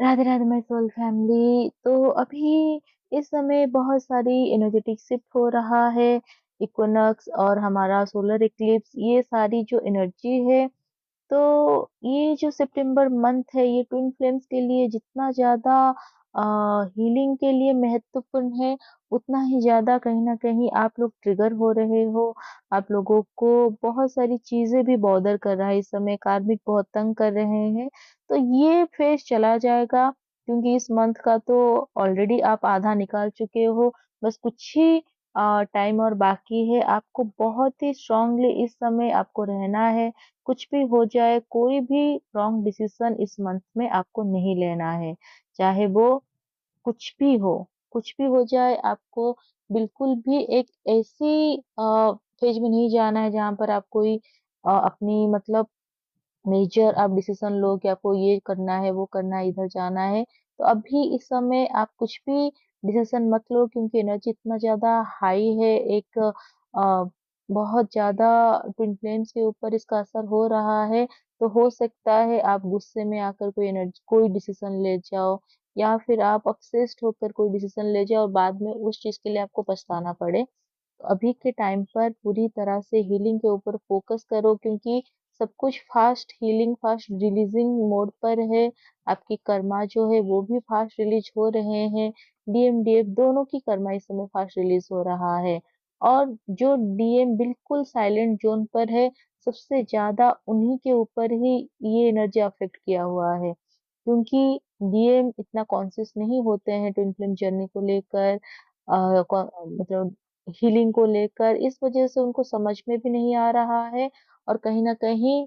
Radhe Radhe my soul family. तो अभी इस समय बहुत सारी एनर्जेटिक शिफ्ट हो रहा है। इक्विनॉक्स और हमारा सोलर इक्लिप्स, ये सारी जो एनर्जी है, तो ये जो सितंबर मंथ है, ये ट्विन फ्लेम्स के लिए जितना ज़्यादा हीलिंग के लिए महत्वपूर्ण है, उतना ही ज़्यादा कहीं न कहीं आप लोग ट्रिगर हो रहे हो। आप लोगों को बहुत सारी चीज़ें भी बॉदर कर रहा है इस समय, कार्मिक बहुत तंग कर रहे हैं। तो ये फेज़ चला जाएगा, क्योंकि इस मंथ का तो ऑलरेडी आप आधा निकाल चुके हो। बस कुछ ही टाइम और बाकी है। आपको बहुत ही स्ट्रांगली इस समय आपको रहना है। कुछ भी हो जाए, कोई भी रॉन्ग डिसीजन इस मंथ में आपको नहीं लेना है। चाहे वो कुछ भी हो जाए, आपको बिल्कुल भी एक ऐसी फेज में नहीं जाना है जहाँ पर आप कोई अपनी मतलब मेजर आप डिसीजन लो कि आपको ये करना है, वो करना है, इधर जाना है। तो अभी इस समय आप कुछ भी डिसीजन मत लो, क्योंकि एनर्जी इतना ज़्यादा हाई है। एक बहुत ज़्यादा ट्विन फ्लेम्स के ऊपर इसका असर हो रहा है। तो हो सकता है आप गुस्से में आकर कोई डिसीजन ले जाओ, या फिर आप ऑब्सेस्ड होकर कोई डिसीजन ले जाओ और बाद में उस चीज़ के लिए आपको पछताना पड़े। तो अभी के टाइम पर पूरी तरह से हीलिंग के ऊपर फोकस करो, क्योंकि सब कुछ fast healing, fast releasing mode पर है। आपकी कर्मा जो है वो भी फास्ट रिलीज हो रहे हैं। डीएम डीएफ दोनों की कर्मा इस समय फास्ट रिलीज हो रहा है। और जो डीएम बिल्कुल साइलेंट जोन पर है, सबसे ज्यादा उन्हीं के ऊपर ही ये एनर्जी अफेक्ट किया हुआ है, क्योंकि डीएम इतना कॉन्शियस नहीं होते हैं ट्विन फ्लेम जर्नी को लेकर, मतलब हीलिंग को लेकर। इस वजह से उनको समझ में भी नहीं आ रहा है, और कहीं न कहीं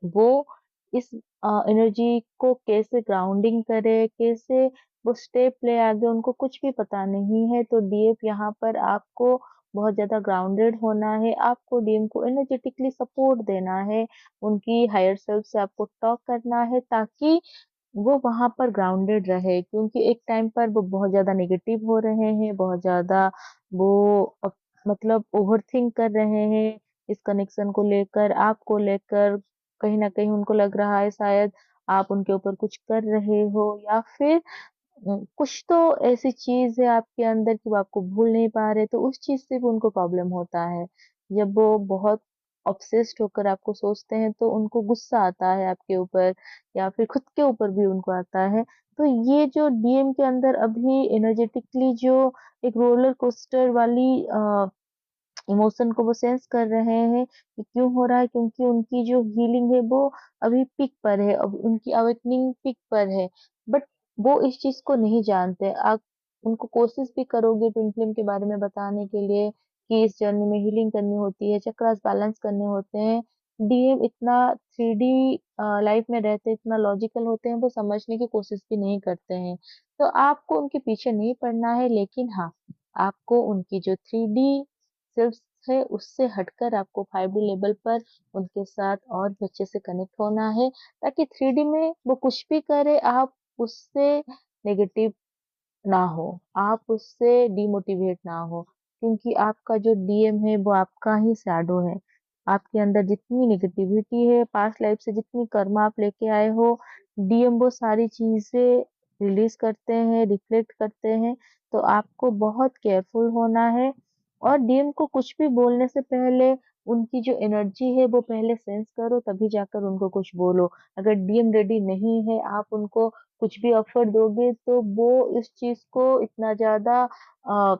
वो इस एनर्जी को कैसे ग्राउंडिंग करे, कैसे वो स्टेप ले आगे, उनको कुछ भी पता नहीं है। तो डीएफ यहाँ पर आपको बहुत ज़्यादा ग्राउंडेड होना है, आपको डीएम को एनर्जेटिकली सपोर्ट देना है, उनकी हायर सेल्फ से आपको टॉक करना है, ताकि वो वहाँ पर ग्राउंडेड रहे। क्योंकि एक टाइम पर वो बहुत ज़्यादा नेगेटिव हो रहे हैं, बहुत ज़्यादा वो मतलब ओवरथिंक कर रहे हैं इस कनेक्शन को लेकर, आपको लेकर। कहीं न कहीं उनको लग रहा है शायद आप उनके ऊपर कुछ कर रहे हो, या फिर कुछ तो ऐसी चीज़ है आपके अंदर कि वो आपको भूल नहीं पा रहे, तो उस चीज़ से भी उनको प्रॉब्लम होता है। जब वो बहुत ऑब्सेस्ड होकर आपको सोचते हैं, तो उनको गुस्सा आता है आपके ऊपर, या फिर खुद के ऊपर भी उनको आता है। तो ये जो डीएम के अंदर अभी एनर्जेटिकली जो एक रोलर कोस्टर वाली इमोशन को वो सेंस कर रहे हैं कि क्यों हो रहा है, क्योंकि उनकी जो हीलिंग है वो अभी पीक पर है, अब उनकी अवेकनिंग पीक पर है। बट वो इस चीज़ को नहीं जानते। आप उनको कोशिश भी करोगे ट्विन फ्लेम के बारे में बताने के लिए कि इस जर्नी में हीलिंग करनी होती है, चक्रास बैलेंस करने होते हैं। डीएम इतना 3D लाइफ में रहते हैं, इतना लॉजिकल होते हैं, वो समझने की कोशिश भी नहीं करते हैं। तो आपको उनके पीछे नहीं पड़ना है, लेकिन हाँ, आपको उनकी जो 3D सेल्फ है, उससे हटकर आपको 5D लेवल पर उनके साथ और भी अच्छे से कनेक्ट होना है, ताकि 3D में वो कुछ भी करे, आप उससे नेगेटिव ना हो, आप उससे डिमोटिवेट ना हो। क्योंकि आपका जो डीएम है वो आपका ही शैडो है। आपके अंदर जितनी नेगेटिविटी है, पास्ट लाइफ से जितनी कर्मा आप लेके आए हो, डीएम वो सारी चीज़ें रिलीज़ करते हैं, रिफ्लेक्ट करते हैं। तो आपको बहुत केयरफुल होना है, और डीएम को कुछ भी बोलने से पहले उनकी जो एनर्जी है वो पहले सेंस करो, तभी जाकर उनको कुछ बोलो। अगर डीएम रेडी नहीं है, आप उनको कुछ भी ऑफर दोगे, तो वो इस चीज़ को इतना ज़्यादा अ,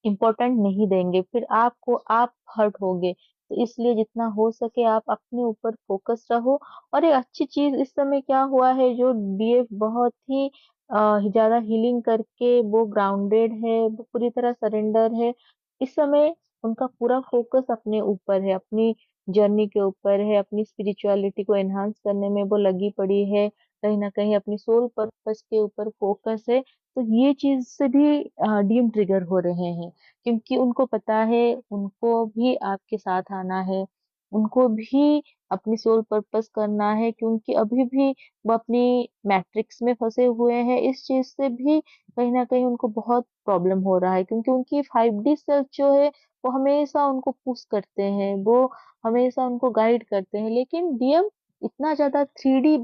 इम्पोर्टेंट नहीं देंगे, फिर आपको आप हर्ट होगे। तो इसलिए जितना हो सके आप अपने ऊपर फ़ोकस रहो। और एक अच्छी चीज़ इस समय क्या हुआ है, जो डीएफ बहुत ही ज़्यादा हीलिंग करके वो ग्राउंडेड है, वो पूरी तरह सरेंडर है। इस समय उनका पूरा फ़ोकस अपने ऊपर है, अपनी जर्नी के ऊपर है, अपनी स्पिरिचुअलिटी को एनहांस करने में वो लगी पड़ी है। कहीं न कहीं अपनी सोल पर्पस के ऊपर फ़ोकस है। तो ये चीज़ से भी डीएम ट्रिगर हो रहे हैं, क्योंकि उनको पता है उनको भी आपके साथ आना है, उनको भी अपनी सोल पर्पस करना है, क्योंकि अभी भी वो अपनी मैट्रिक्स में फँसे हुए हैं। इस चीज़ से भी कहीं न कहीं उनको बहुत प्रॉब्लम हो रहा है, क्योंकि उनकी 5D सेल्फ जो है, वो हमेशा उनको पुश करते हैं, वो हमेशा उनको गाइड करते हैं। लेकिन डीएम इतना ज़्यादा 3D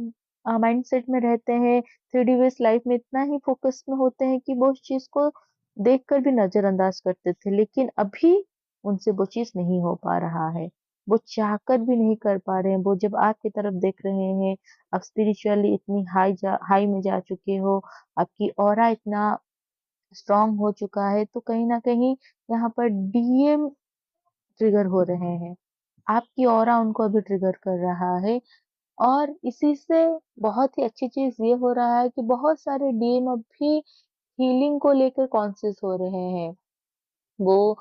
माइंडसेट में रहते हैं, 3D बेस्ड लाइफ में इतना ही फ़ोकस में होते हैं कि वो उस चीज़ को देखकर भी नज़रअंदाज करते थे। लेकिन अभी उनसे वो चीज़ नहीं हो पा रहा है। वो चाहकर भी नहीं कर पा रहे हैं। वो जब आपकी तरफ देख रहे हैं, आप स्पिरिचुअली इतनी हाई में जा चुके हो, आपकी ऑरा इतना स्ट्रॉन्ग हो चुका है, तो कहीं न कहीं यहाँ पर डीएम ट्रिगर हो रहे हैं। आपकी ऑरा उनको अभी ट्रिगर कर रहा है और इसी से बहुत ही अच्छी चीज़ ये हो रहा है कि बहुत सारे डीएम अब भी हीलिंग को लेकर कॉन्शियस हो रहे हैं। वो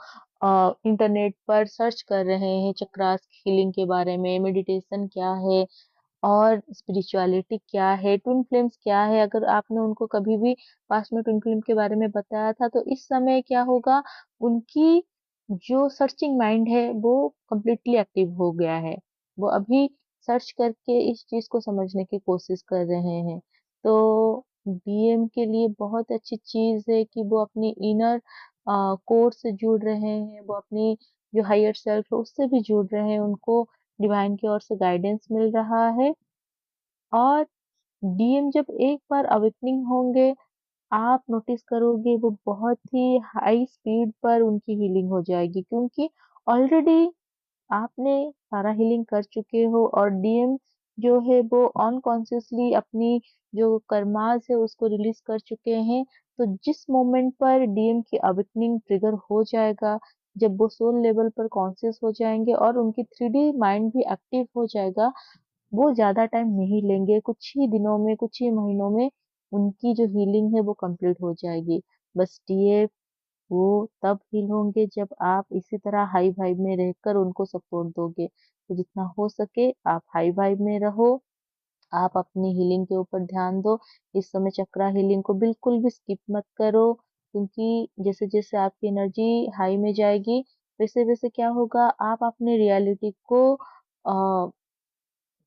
इंटरनेट पर सर्च कर रहे हैं चक्रास हीलिंग के बारे में, मेडिटेशन क्या है और स्पिरिचुअलिटी क्या है, ट्विन फ्लेम्स क्या है। अगर आपने उनको कभी भी पास्ट में ट्विन फ्लेम के बारे में बताया था, तो इस समय क्या होगा, उनकी जो सर्चिंग माइंड है, वो कंप्लीटली एक्टिव हो गया है। वो अभी सर्च करके इस चीज़ को समझने की कोशिश कर रहे हैं। तो डीएम के लिए बहुत अच्छी चीज़ है कि वो अपनी इनर कोर से जुड़ रहे हैं, वो अपनी जो हायर सेल्फ है, उससे भी जुड़ रहे हैं। उनको डिवाइन की ओर से गाइडेंस मिल रहा है और डीएम जब एक बार अवेकनिंग होंगे, आप नोटिस करोगे वो बहुत ही हाई स्पीड पर उनकी हीलिंग हो जाएगी क्योंकि ऑलरेडी आपने सारा हीलिंग कर चुके हो और डीएम जो है वो अनकॉन्शियसली अपनी जो कर्मास है उसको रिलीज कर चुके हैं। तो जिस मोमेंट पर डीएम की अवेकनिंग ट्रिगर हो जाएगा, जब वो सोल लेवल पर कॉन्शियस हो जाएँगे और उनकी 3D माइंड भी एक्टिव हो जाएगा, वो ज़्यादा टाइम नहीं लेंगे, कुछ ही दिनों में, कुछ ही महीनों में उनकी जो हीलिंग है वो कंप्लीट हो जाएगी। बस डीए वो तब हील होंगे जब आप इसी तरह हाई वाइब में रहकर उनको सपोर्ट दोगे। तो जितना हो सके आप हाई वाइब में रहो, आप अपनी हीलिंग के ऊपर ध्यान दो। इस समय चक्रा हीलिंग को बिल्कुल भी स्किप मत करो क्योंकि जैसे-जैसे आपकी एनर्जी हाई में जाएगी, वैसे-वैसे क्या होगा आप अपनी रियलिटी को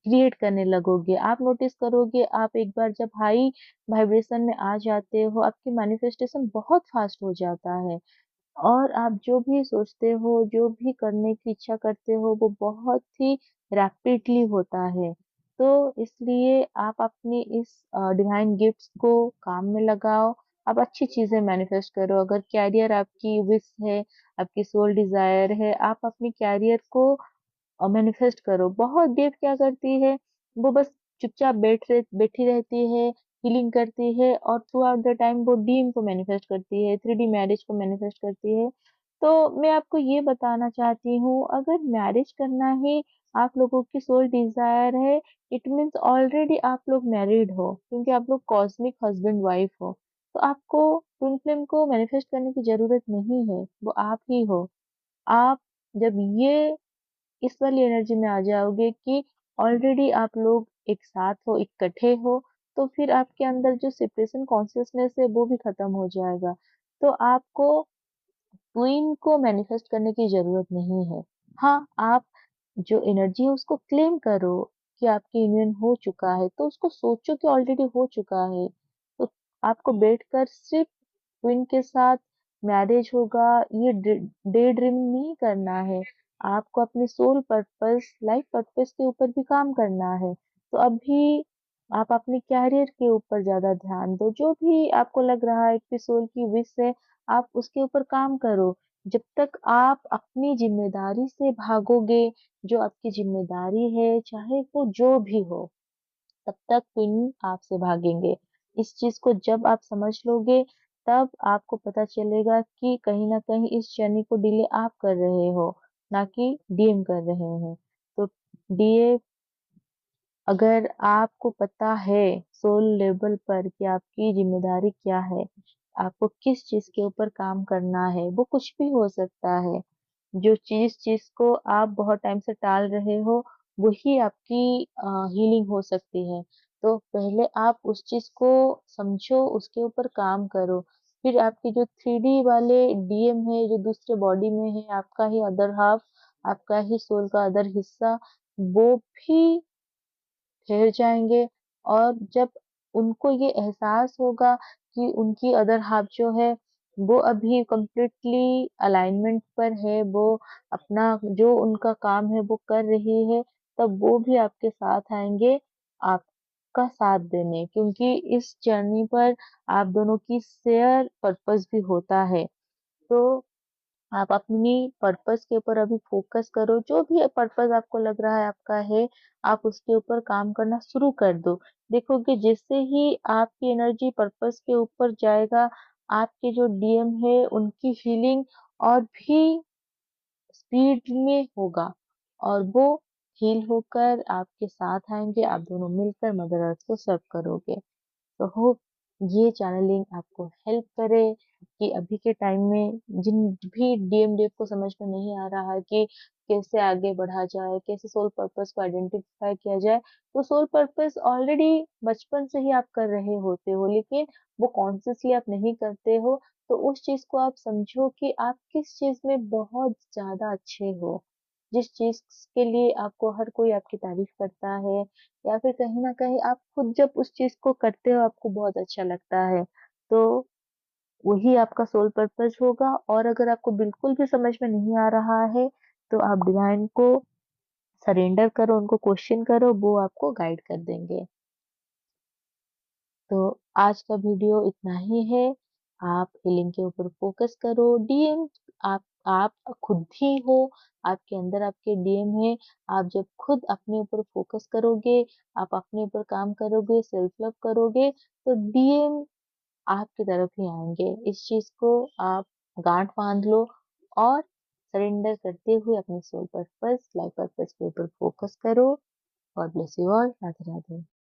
क्रिएट करने लगोगे। आप नोटिस करोगे आप एक बार जब हाई वाइब्रेशन में आ जाते हो, आपकी मैनिफेस्टेशन बहुत फास्ट हो जाता है। और आप जो भी सोचते हो, जो भी करने की इच्छा करते हो, वो बहुत ही रैपिडली होता है। तो इसलिए आप अपनी इस डिवाइन गिफ्ट्स को काम में लगाओ। आप अच्छी चीज़ें मैनिफेस्ट करो। अगर करियर आपकी विश है, आपकी सोल डिज़ायर है, आप अपने करियर को मैनिफेस्ट करो। बहुत देव क्या करती है, वो बस चुपचाप बैठी रहती है, हीलिंग करती है और थ्रू आउट द टाइम वो ड्रीम को मैनिफेस्ट करती है, 3D मैरिज को मैनिफेस्ट करती है। तो मैं आपको ये बताना चाहती हूँ, अगर मैरिज करना ही आप लोगों की सोल डिज़ायर है, इट मीन्स ऑलरेडी आप लोग मैरिड हो, क्योंकि आप लोग कॉस्मिक हस्बैंड वाइफ हो। तो आपको ट्विन फ्लेम को मैनिफेस्ट करने की ज़रूरत नहीं है, वो आप ही हो। आप जब ये इस वाली एनर्जी में आ जाओगे कि ऑलरेडी आप लोग एक साथ हो, इकट्ठे हो, तो फिर आपके अंदर जो सेपरेशन कॉन्शियसनेस है वो भी खत्म हो जाएगा। तो आपको ट्विन को मैनिफेस्ट करने की ज़रूरत नहीं है। हाँ, आप जो एनर्जी है उसको क्लेम करो कि आपकी यूनियन हो चुका है, तो उसको सोचो कि ऑलरेडी हो चुका है। तो आपको बैठकर सिर्फ़ ट्विन के साथ मैरिज होगा, ये डे ड्रीमिंग नहीं करना है। आपको अपनी सोल पर्पस, लाइफ पर्पस के ऊपर भी काम करना है। तो अभी आप अपने करियर के ऊपर ज़्यादा ध्यान दो। जो भी आपको लग रहा है कि सोल की विश है, आप उसके ऊपर काम करो। जब तक आप अपनी ज़िम्मेदारी से भागोगे, जो आपकी ज़िम्मेदारी है, चाहे वो जो भी हो, तब तक ट्विन आपसे भागेंगे। इस चीज़ को जब आप समझ लोगे, तब आपको पता चलेगा कि कहीं न कहीं इस जर्नी को डिले आप कर रहे हो, ना कि डीएम कर रहे हैं। तो डीए अगर आपको पता है सोल लेवल पर कि आपकी ज़िम्मेदारी क्या है, आपको किस चीज़ के ऊपर काम करना है, वो कुछ भी हो सकता है। जो चीज़ को आप बहुत टाइम से टाल रहे हो, वही आपकी हीलिंग हो सकती है। तो पहले आप उस चीज़ को समझो, उसके ऊपर काम करो। फिर आपके जो 3D वाले डीएम है, जो दूसरे बॉडी में है, आपका ही अदर हाल्फ, आपका ही सोल का अदर हिस्सा, वो भी ठहर जाएँगे और जब उनको ये एहसास होगा कि उनकी अदर हाल्फ जो है, वो अभी कंप्लीटली अलाइनमेंट पर है, वो अपना जो उनका काम है वो कर रही है, तब वो भी आपके साथ आएँगे। आप आपका साथ देने, क्योंकि इस जर्नी पर आप दोनों की शेयर पर्पस भी होता है। तो आप अपनी पर्पस के ऊपर अभी फोकस करो, जो भी पर्पस आपको लग रहा है आपका है, आप उसके ऊपर काम करना शुरू कर दो। देखोगे जैसे ही आपकी एनर्जी पर्पस के ऊपर जाएगा, आपके जो डीएम है उनकी हीलिंग और भी स्पीड में होगा और वो हील होकर आपके साथ आएँगे, आप दोनों मिलकर मदर अर्थ को सर्व करोगे। तो होप ये चैनलिंग आपको हेल्प करे कि अभी के टाइम में जिन भी डीएमडीएफ को समझ में नहीं आ रहा है कि कैसे आगे बढ़ा जाए, कैसे सोल पर्पस को आइडेंटिफाई किया जाए, तो सोल पर्पस ऑलरेडी बचपन से ही आप कर रहे होते हो, लेकिन वो कॉन्शियसली आप नहीं करते हो। तो उस चीज को आप समझो कि आप किस चीज में बहुत ज्यादा अच्छे हो, जिस चीज के लिए आपको हर कोई आपकी तारीफ करता है, या फिर कहीं न कहीं आप खुद जब उस चीज़ को करते हो आपको बहुत अच्छा लगता है, तो वही आपका सोल पर्पस होगा। और अगर आपको बिल्कुल भी समझ में नहीं आ रहा है, तो आप डिवाइन को सरेंडर करो, उनको क्वेश्चन करो, वो आपको गाइड कर देंगे। तो आज का वीडियो इतना ही है। आप हीलिंग के ऊपर फोकस करो। डीएम आप खुद ही हो, आपके अंदर आपके डीएम है। आप जब खुद अपने ऊपर फोकस करोगे, आप अपने ऊपर काम करोगे, सेल्फ लव करोगे, तो डीएम आपकी तरफ ही आएँगे। इस चीज़ को आप गाँठ बाँध लो और सरेंडर करते हुए अपने सोल पर्पस, लाइफ पर्पस के ऊपर फोकस करो। God bless you all. Radhe Radhe.